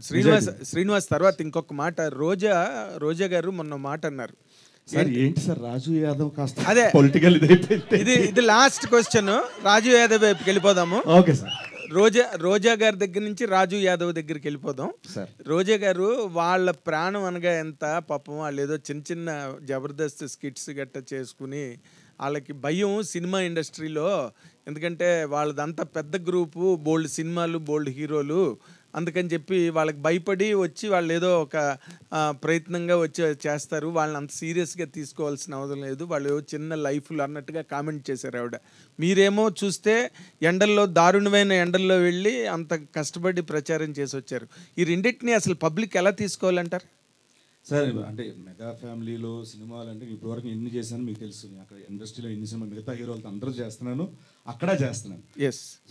శ్రీనివాస్ తర్వాత ఇంకొక మాట, రోజా గారు మొన్న మాట అన్నారు సార్. ఏంటి సార్ రాజు యాదవ్ కాస్త అదే పొలిటికల్ ఇది లాస్ట్ క్వశ్చన్, రాజు యాదవ్ వైపుకి వెళ్ళిపోదాము. Okay sir. రోజా గారి దగ్గర నుంచి రాజు యాదవ్ దగ్గరికి వెళ్ళిపోదాం. రోజా గారు వాళ్ళ ప్రాణం అనగా ఎంత పాపం, వాళ్ళు ఏదో చిన్న చిన్న జబర్దస్త్ స్కిట్స్ గట్ట చేసుకుని వాళ్ళకి భయం సినిమా ఇండస్ట్రీలో, ఎందుకంటే వాళ్ళదంతా పెద్ద గ్రూపు, బోల్డ్ సినిమాలు, బోల్డ్ హీరోలు, అందుకని చెప్పి వాళ్ళకి భయపడి వచ్చి వాళ్ళు ఏదో ఒక ప్రయత్నంగా వచ్చి చేస్తారు, వాళ్ళని అంత సీరియస్గా తీసుకోవాల్సిన అవసరం లేదు, వాళ్ళు చిన్న లైఫ్లు అన్నట్టుగా కామెంట్ చేశారు ఆవిడ. మీరేమో చూస్తే ఎండల్లో, దారుణమైన ఎండల్లో వెళ్ళి అంత కష్టపడి ప్రచారం చేసి వచ్చారు. ఈ రెండింటినీ అసలు పబ్లిక్ ఎలా తీసుకోవాలంటారు సార్? అంటే మెగా ఫ్యామిలీలో సినిమాలు అంటే ఇప్పటివరకు ఎన్ని చేశాను మీకు తెలుసు. అక్కడ ఇండస్ట్రీలో ఎన్ని సినిమా మిగతా హీరోలతో అందరూ చేస్తున్నాను, అక్కడ చేస్తున్నాను.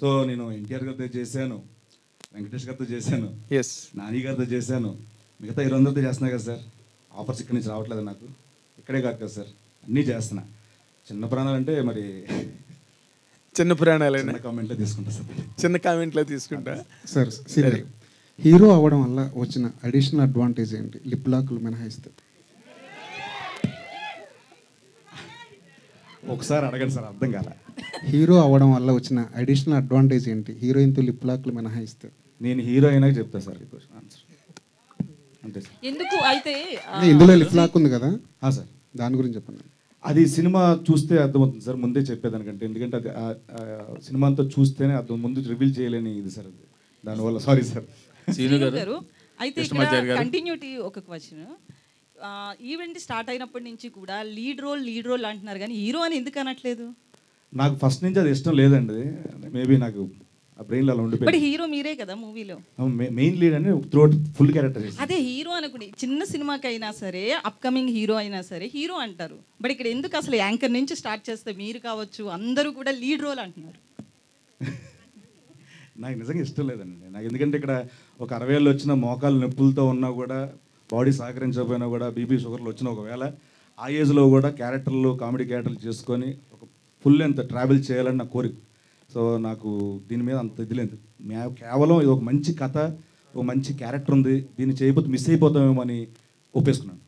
సో నేను ఎన్టీఆర్ గారితో చేశాను, వెంకటేష్ గారితో చేశాను, నాని గారితో చేశాను, మిగతా హీరోలందరితో చేస్తున్నా కదా సార్. ఆఫర్స్ ఇక్కడి నుంచి రావట్లేదు నాకు, ఇక్కడే కాదు కదా సార్, అన్నీ చేస్తున్నా. చిన్న ప్రాణాలు అంటే మరి చిన్న ప్రాణాలు కామెంట్లో తీసుకుంటా సార్, చిన్న కామెంట్లో తీసుకుంటా సార్. హీరో అవ్వడం వల్ల వచ్చిన అడిషనల్ అడ్వాంటేజ్ ఏంటి, లిప్ లాక్లు మినహాయిస్తే? ఒకసారి అడగండి సార్, అర్థం కాల. హీరో అవ్వడం వల్ల వచ్చిన అడిషనల్ అడ్వాంటేజ్ ఏంటి, హీరోయిన్తో లిప్ లాక్లు మినహాయిస్తే? నేను హీరో అయినా చెప్తా సార్ ఈ క్వశ్చన్ ఆన్సర్. అంతే సార్. ఎందుకు అయితే ఇందులో లిప్ లాక్ ఉంది కదా సార్, దాని గురించి చెప్పండి. అది సినిమా చూస్తే అర్థమవుతుంది సార్, ముందే చెప్పేదానికంటే. ఎందుకంటే అది సినిమా అంతా చూస్తేనే అర్థం, ముందు రివీల్ చేయలేని ఇది సార్ అది. దానివల్ల సారీ సార్. గారు అయితే కంటిన్యూటీ ఒక క్వశ్చన్, ఈవెంట్ స్టార్ట్ అయినప్పటి నుంచి కూడా లీడ్ రోల్ అంటున్నారు, కానీ హీరో అని ఎందుకు అనట్లేదు? నాకు ఫస్ట్ నుంచి అది ఇష్టం లేదండి, మేబీ నాకు ఆ బ్రెయిన్ అలా ఉండిపోయింది. బట్ హీరో మీరే కదా మూవీలో, మెయిన్ లీడ్ అని త్రూఅవుట్ ఫుల్ క్యారెక్టర్. అదే హీరో అనుకుని చిన్న సినిమాకైనా సరే, అప్కమింగ్ హీరో అయినా సరే హీరో అంటారు. బట్ ఇక్కడ ఎందుకు అసలు యాంకర్ నుంచి స్టార్ట్ చేస్తే మీరు కావచ్చు అందరూ కూడా లీడ్ రోల్ అంటున్నారు? నాకు నిజంగా ఇష్టం లేదండి నాకు, ఎందుకంటే ఇక్కడ ఒక 60 ఏళ్ళు వచ్చిన మోకాలు నొప్పులతో ఉన్నా కూడా, బాడీ సహకరించకపోయినా కూడా, బీపీ షుగర్లు వచ్చిన ఒకవేళ ఆ ఏజ్లో కూడా క్యారెక్టర్లు, కామెడీ క్యారెక్టర్లు చేసుకొని ఒక ఫుల్ లెంత్ ట్రావెల్ చేయాలని నా కోరిక. సో నాకు దీని మీద అంత ఇది లేదు, కేవలం ఇది ఒక మంచి కథ, ఒక మంచి క్యారెక్టర్ ఉంది, దీన్ని చేయకపోతే మిస్ అయిపోతామేమో అని ఒప్పేసుకున్నాను.